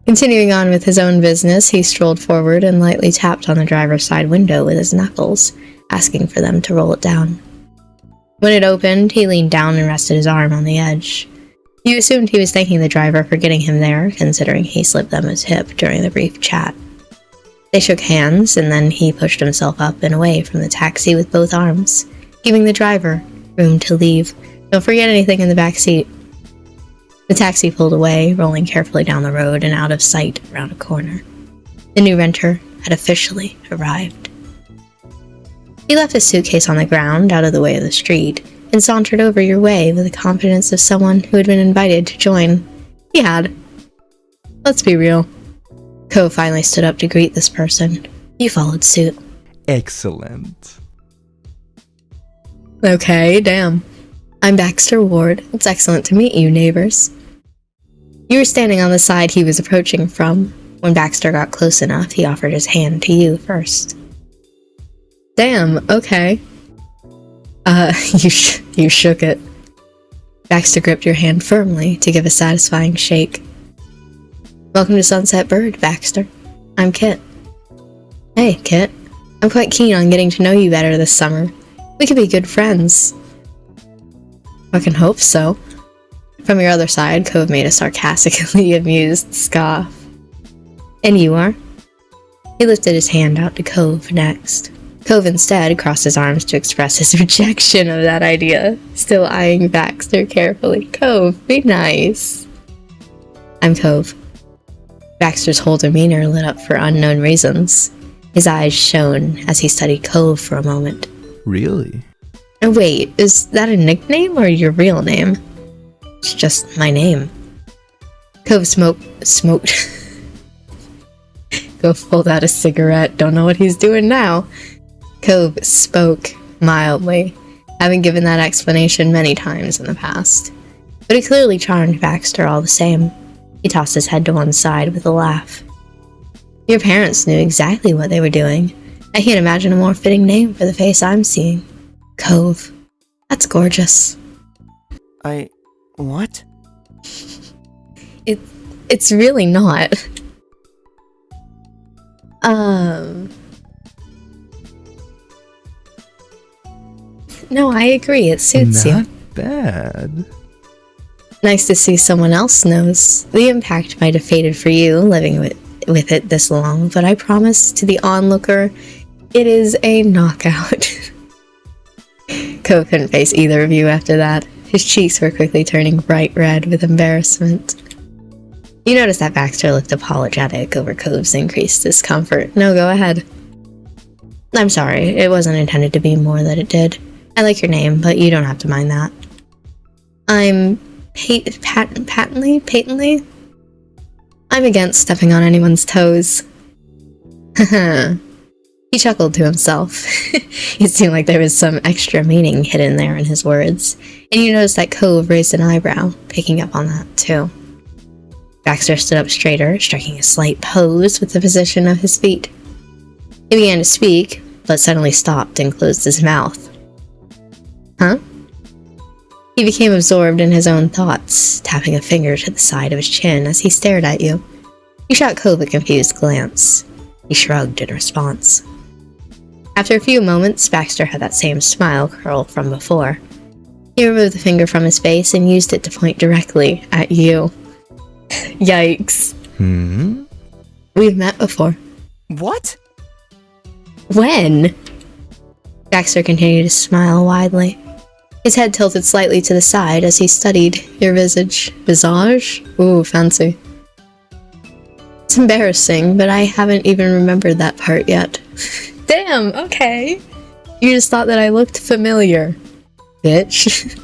Continuing on with his own business, he strolled forward and lightly tapped on the driver's side window with his knuckles, asking for them to roll it down. When it opened, he leaned down and rested his arm on the edge. You assumed he was thanking the driver for getting him there, considering he slipped them his hip during the brief chat. They shook hands, and then he pushed himself up and away from the taxi with both arms, giving the driver room to leave. Don't forget anything in the back seat. The taxi pulled away, rolling carefully down the road and out of sight around a corner. The new renter had officially arrived. He left his suitcase on the ground, out of the way of the street, and sauntered over your way with the confidence of someone who had been invited to join. He had. Let's be real. Cove finally stood up to greet this person. You followed suit. Excellent. Okay, damn. I'm Baxter Ward. It's excellent to meet you, neighbors. You were standing on the side he was approaching from. When Baxter got close enough, he offered his hand to you first. Damn, okay. You shook it. Baxter gripped your hand firmly to give a satisfying shake. Welcome to Sunset Bird, Baxter. I'm Kit. Hey, Kit. I'm quite keen on getting to know you better this summer. We could be good friends. I can hope so. From your other side, Cove made a sarcastically amused scoff. And you are? He lifted his hand out to Cove next. Cove instead crossed his arms to express his rejection of that idea, still eyeing Baxter carefully. Cove, be nice. I'm Cove. Baxter's whole demeanor lit up for unknown reasons. His eyes shone as he studied Cove for a moment. Really? And wait, is that a nickname or your real name? It's just my name. Cove smoked. Cove pulled out a cigarette. Don't know what he's doing now. Cove spoke mildly, having given that explanation many times in the past. But he clearly charmed Baxter all the same. He tossed his head to one side with a laugh. Your parents knew exactly what they were doing. I can't imagine a more fitting name for the face I'm seeing. Cove. That's gorgeous. What? It's really not. No, I agree. It suits you. Not bad. Nice to see someone else knows. The impact might have faded for you, living with it this long, but I promise to the onlooker, it is a knockout. Cove couldn't face either of you after that. His cheeks were quickly turning bright red with embarrassment. You noticed that Baxter looked apologetic over Cove's increased discomfort. No, go ahead. I'm sorry, it wasn't intended to be more than it did. I like your name, but you don't have to mind that. I'm patently? I'm against stepping on anyone's toes. Haha. He chuckled to himself. It seemed like there was some extra meaning hidden there in his words, and you noticed that Cove raised an eyebrow, picking up on that too. Baxter stood up straighter, striking a slight pose with the position of his feet. He began to speak, but suddenly stopped and closed his mouth. Huh? He became absorbed in his own thoughts, tapping a finger to the side of his chin as he stared at you. You shot Cove a confused glance. He shrugged in response. After a few moments, Baxter had that same smile curl from before. He removed the finger from his face and used it to point directly at you. Yikes. We've met before. What? When? Baxter continued to smile widely. His head tilted slightly to the side as he studied your visage. Visage? Ooh, fancy. It's embarrassing, but I haven't even remembered that part yet. Damn, okay. You just thought that I looked familiar. Bitch.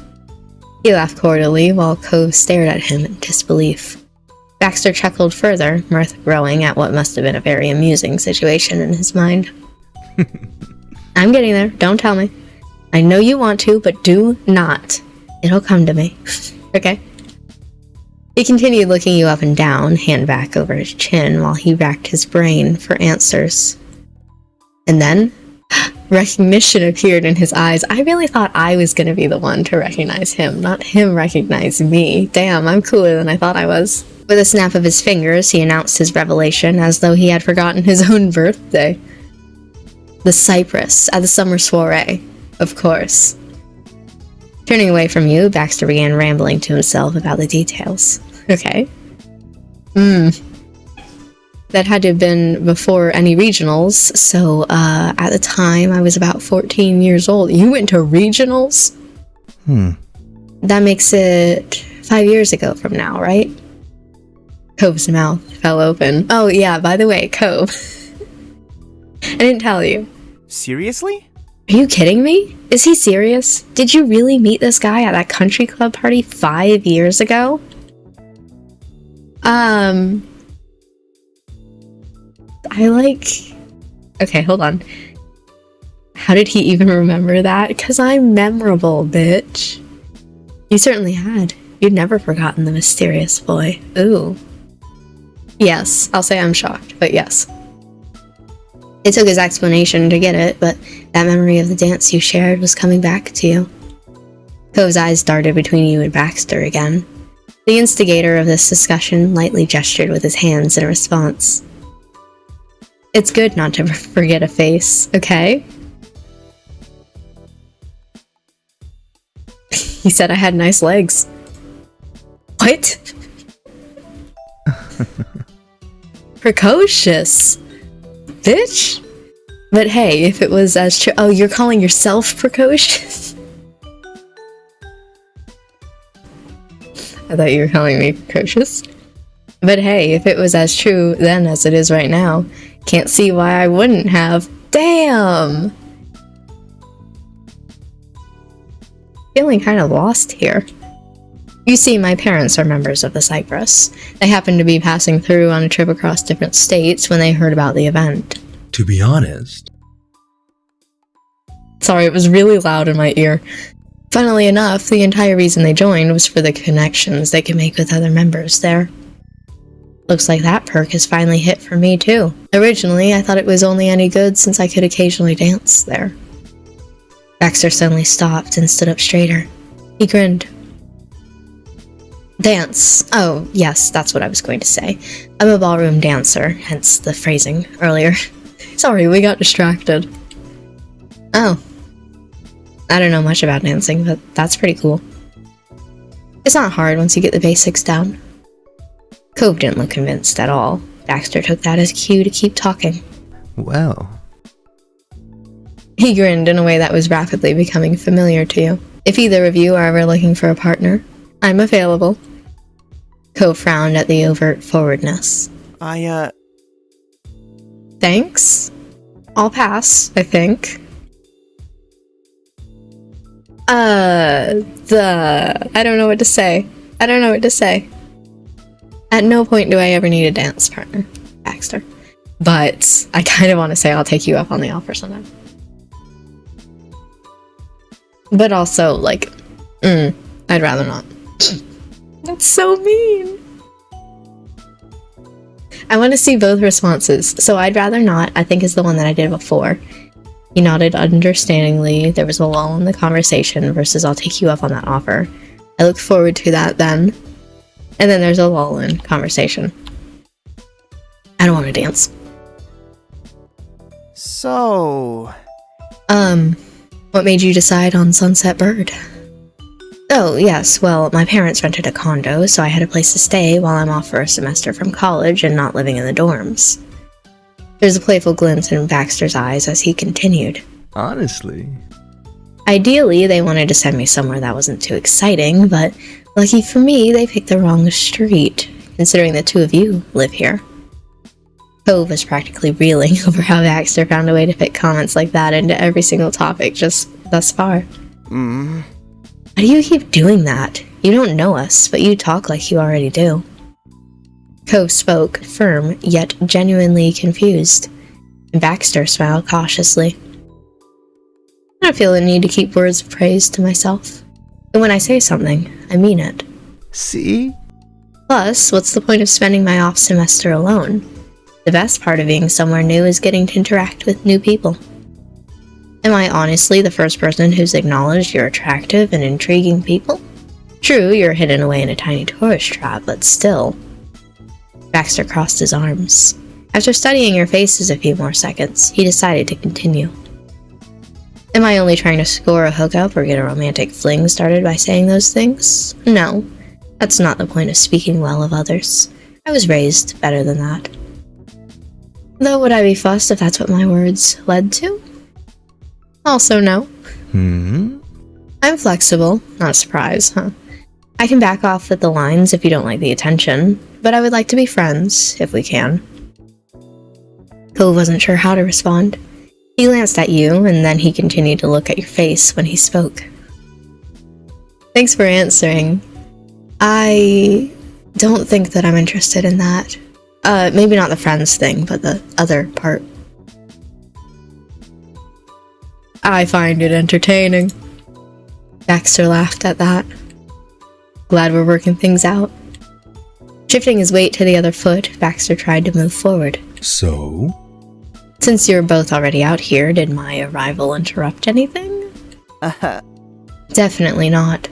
He laughed cordially while Cove stared at him in disbelief. Baxter chuckled further, mirth growing at what must have been a very amusing situation in his mind. I'm getting there, don't tell me. I know you want to, but do not. It'll come to me. Okay? He continued looking you up and down, hand back over his chin, while he racked his brain for answers. And then, recognition appeared in his eyes. I really thought I was going to be the one to recognize him, not him recognize me. Damn, I'm cooler than I thought I was. With a snap of his fingers, he announced his revelation as though he had forgotten his own birthday. The cypress at the summer soiree, of course. Turning away from you, Baxter began rambling to himself about the details. Okay. That had to have been before any regionals, so at the time I was about 14 years old. You went to regionals? That makes it 5 years ago from now, right? Cove's mouth fell open. Oh yeah, by the way, Cove. I didn't tell you. Seriously? Are you kidding me? Is he serious? Did you really meet this guy at that country club party 5 years ago? Okay, hold on. How did he even remember that? Because I'm memorable, bitch. You certainly had. You'd never forgotten the mysterious boy. Ooh. Yes, I'll say I'm shocked, but yes. It took his explanation to get it, but that memory of the dance you shared was coming back to you. Cove's eyes darted between you and Baxter again. The instigator of this discussion lightly gestured with his hands in response. It's good not to forget a face, okay? He said I had nice legs. What? Precocious. Bitch. But hey, if it was as true— oh, you're calling yourself precocious? I thought you were calling me precocious. But hey, if it was as true then as it is right now, can't see why I wouldn't have. Damn! Feeling kind of lost here. You see, my parents are members of the Cypress. They happened to be passing through on a trip across different states when they heard about the event. To be honest. Sorry, it was really loud in my ear. Funnily enough, the entire reason they joined was for the connections they could make with other members there. Looks like that perk has finally hit for me too. Originally, I thought it was only any good since I could occasionally dance there. Baxter suddenly stopped and stood up straighter. He grinned. Dance. Oh, yes, that's what I was going to say. I'm a ballroom dancer, hence the phrasing earlier. Sorry, we got distracted. Oh. I don't know much about dancing, but that's pretty cool. It's not hard once you get the basics down. Cove didn't look convinced at all. Baxter took that as cue to keep talking. Well. He grinned in a way that was rapidly becoming familiar to you. If either of you are ever looking for a partner, I'm available. Cove frowned at the overt forwardness. Thanks? I'll pass, I think. I don't know what to say. At no point do I ever need a dance partner, Baxter. But I kind of want to say I'll take you up on the offer sometime. But also, like, I'd rather not. That's so mean. I want to see both responses, so I'd rather not, I think, is the one that I did before. He nodded understandingly. There was a lull in the conversation versus I'll take you up on that offer. I look forward to that then. And then there's a lull in conversation. I don't want to dance. So... what made you decide on Sunset Bird? Oh, yes, well, my parents rented a condo, so I had a place to stay while I'm off for a semester from college and not living in the dorms. There's a playful glint in Baxter's eyes as he continued. Honestly. Ideally, they wanted to send me somewhere that wasn't too exciting, but lucky for me, they picked the wrong street, considering the two of you live here. Cove was practically reeling over how Baxter found a way to fit comments like that into every single topic just thus far. Why do you keep doing that? You don't know us, but you talk like you already do. Cove spoke, firm, yet genuinely confused. And Baxter smiled cautiously. I don't feel the need to keep words of praise to myself. And when I say something, I mean it. See? Plus, what's the point of spending my off semester alone? The best part of being somewhere new is getting to interact with new people. Am I honestly the first person who's acknowledged you're attractive and intriguing people? True, you're hidden away in a tiny tourist trap, but still. Baxter crossed his arms. After studying your faces a few more seconds, he decided to continue. Am I only trying to score a hookup or get a romantic fling started by saying those things? No, that's not the point of speaking well of others. I was raised better than that. Though would I be fussed if that's what my words led to? Also no. I'm flexible, not a surprise, huh? I can back off at the lines if you don't like the attention, but I would like to be friends, if we can. Cove wasn't sure how to respond. He glanced at you, and then he continued to look at your face when he spoke. Thanks for answering. I don't think that I'm interested in that. Maybe not the friends thing, but the other part. I find it entertaining. Baxter laughed at that. Glad we're working things out. Shifting his weight to the other foot, Baxter tried to move forward. So? Since you're both already out here, did my arrival interrupt anything? Definitely not.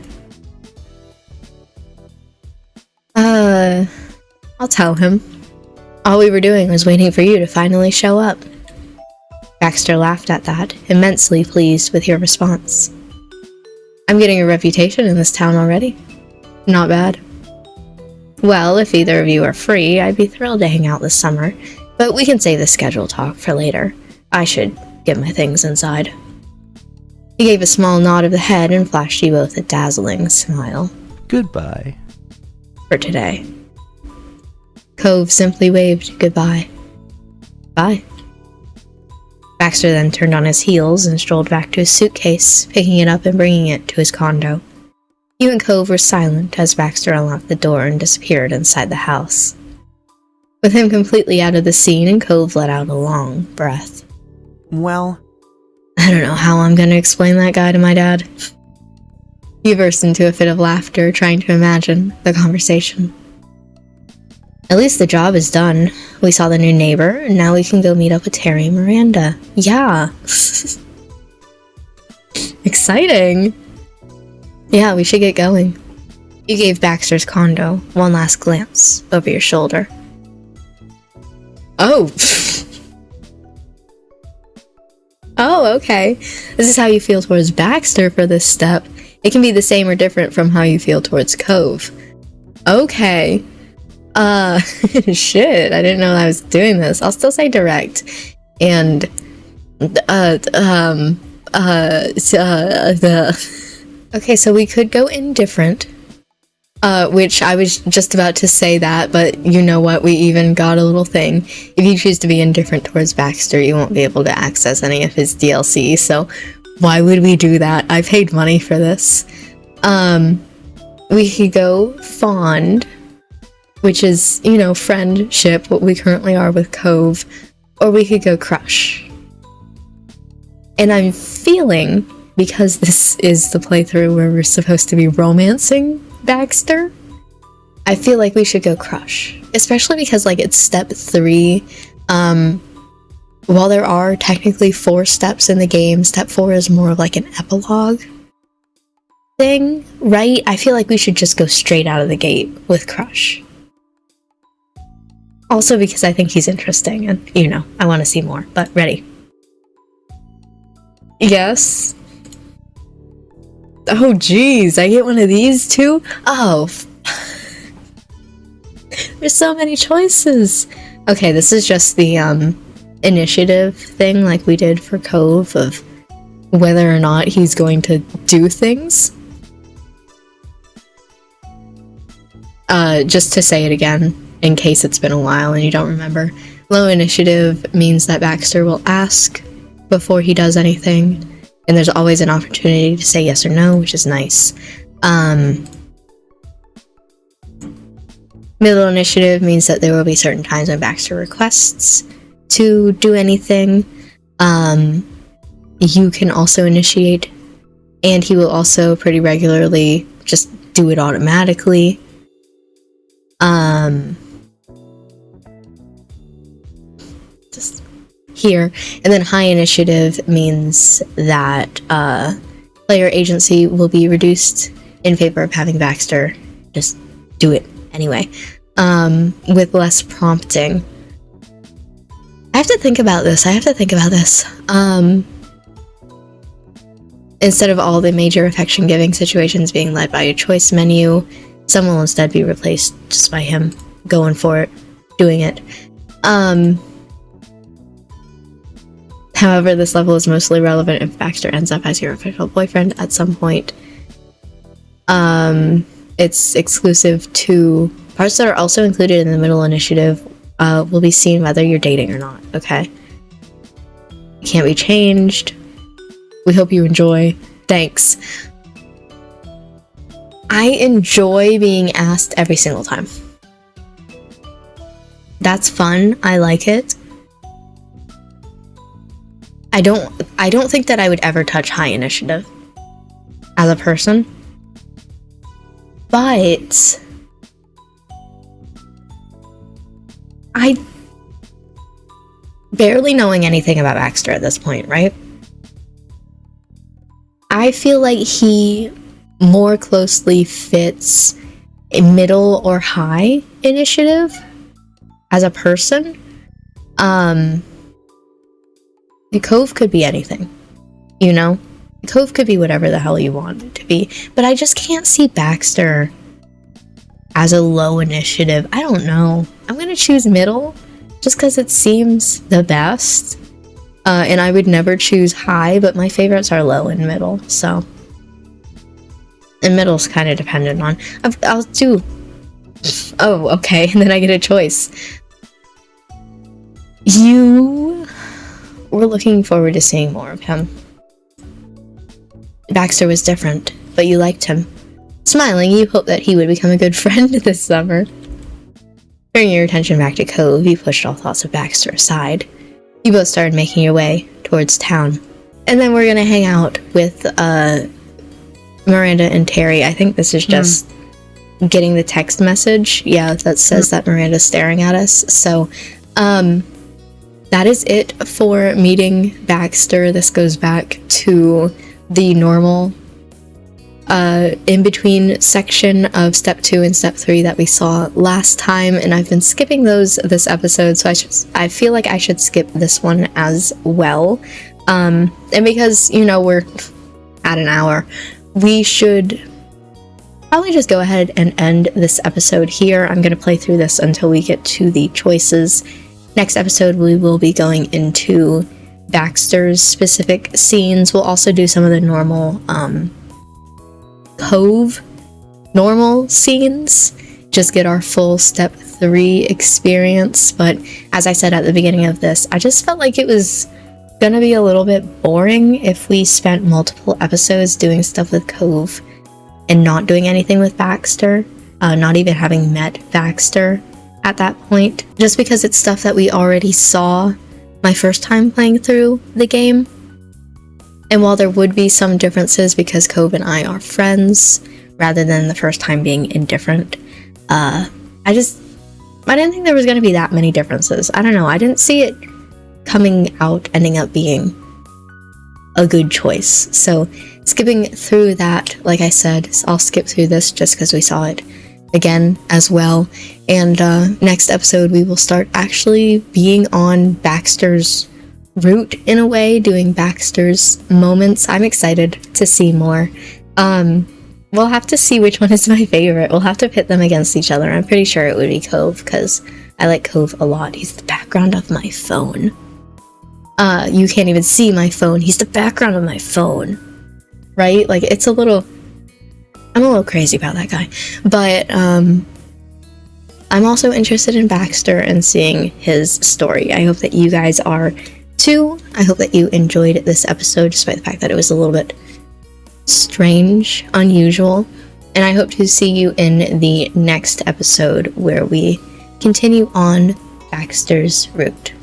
I'll tell him. All we were doing was waiting for you to finally show up. Baxter laughed at that, immensely pleased with your response. I'm getting a reputation in this town already. Not bad. Well, if either of you are free, I'd be thrilled to hang out this summer, but we can save the schedule talk for later. I should get my things inside. He gave a small nod of the head and flashed you both a dazzling smile. Goodbye. For today. Cove simply waved goodbye. Bye. Baxter then turned on his heels and strolled back to his suitcase, picking it up and bringing it to his condo. You and Cove were silent as Baxter unlocked the door and disappeared inside the house. With him completely out of the scene, Cove let out a long breath. Well, I don't know how I'm going to explain that guy to my dad. He burst into a fit of laughter, trying to imagine the conversation. At least the job is done. We saw the new neighbor, and now we can go meet up with Terry and Miranda. Yeah. Exciting. Yeah, we should get going. You gave Baxter's condo one last glance over your shoulder. Oh. Oh, okay. This is how you feel towards Baxter for this step. It can be the same or different from how you feel towards Cove. Okay. Shit, I didn't know I was doing this. I'll still say direct. And, Okay, so we could go indifferent. Which I was just about to say that, but you know what? We even got a little thing. If you choose to be indifferent towards Baxter, you won't be able to access any of his DLC, so why would we do that? I paid money for this. We could go fond, which is, you know, friendship, what we currently are with Cove, or we could go crush. And I'm feeling, because this is the playthrough where we're supposed to be romancing Baxter, I feel like we should go crush. Especially because, like, it's step 3. While there are technically 4 steps in the game, step 4 is more of like an epilogue thing, right? I feel like we should just go straight out of the gate with crush. Also because I think he's interesting and, you know, I want to see more, but ready. Yes. Oh, geez, I get one of these too? Oh, there's so many choices. Okay, this is just the initiative thing like we did for Cove of whether or not he's going to do things. Just to say it again, in case it's been a while and you don't remember. Low initiative means that Baxter will ask before he does anything, and there's always an opportunity to say yes or no, which is nice. Middle initiative means that there will be certain times when Baxter requests to do anything. You can also initiate, and he will also pretty regularly just do it automatically. Just here. And then high initiative means that player agency will be reduced in favor of having Baxter just do it anyway, with less prompting. I have to think about this. Instead of all the major affection giving situations being led by a choice menu, some will instead be replaced just by him going for it, doing it. However, this level is mostly relevant if Baxter ends up as your official boyfriend at some point. It's exclusive to parts that are also included in the middle initiative. Will be seen whether you're dating or not, okay? It can't be changed. We hope you enjoy. Thanks. I enjoy being asked every single time. That's fun. I like it. I don't think that I would ever touch high initiative as a person. But I barely knowing anything about Baxter at this point, right? I feel like he more closely fits a middle or high initiative as a person. The Cove could be anything, you know? The Cove could be whatever the hell you want it to be, but I just can't see Baxter as a low initiative. I don't know. I'm gonna choose middle just because it seems the best. And I would never choose high, but my favorites are low and middle, so. And middle's kind of dependent on. I'll do. Oh, okay, and then I get a choice. You were looking forward to seeing more of him. Baxter was different, but you liked him. Smiling, you hoped that he would become a good friend this summer. Turning your attention back to Cove, you pushed all thoughts of Baxter aside. You both started making your way towards town. And then we're gonna hang out with Miranda and Terry. I think this is just getting the text message. Yeah, that says that Miranda's staring at us. So, that is it for meeting Baxter. This goes back to the normal in-between section of Step 2 and Step 3 that we saw last time, and I've been skipping those this episode, so I feel like I should skip this one as well. And because, you know, we're at an hour, we should probably just go ahead and end this episode here. I'm going to play through this until we get to the choices. Next episode, we will be going into Baxter's specific scenes. We'll also do some of the normal Cove normal scenes, just get our full Step 3 experience. But as I said at the beginning of this, I just felt like it was gonna be a little bit boring if we spent multiple episodes doing stuff with Cove and not doing anything with Baxter, not even having met Baxter at that point, just because it's stuff that we already saw my first time playing through the game. And while there would be some differences because Cove and I are friends, rather than the first time being indifferent, I didn't think there was going to be that many differences. I don't know, I didn't see it coming out ending up being a good choice. So skipping through that, like I said, I'll skip through this just because we saw it again as well. And next episode we will start actually being on Baxter's route in a way, doing Baxter's moments. I'm excited to see more. We'll have to see which one is my favorite. We'll have to pit them against each other. I'm pretty sure it would be Cove because I like Cove a lot. He's the background of my phone. You can't even see my phone. He's the background of my phone. Right? Like, I'm a little crazy about that guy. But I'm also interested in Baxter and seeing his story. I hope that you guys are too. I hope that you enjoyed this episode, despite the fact that it was a little bit strange, unusual. And I hope to see you in the next episode where we continue on Baxter's route.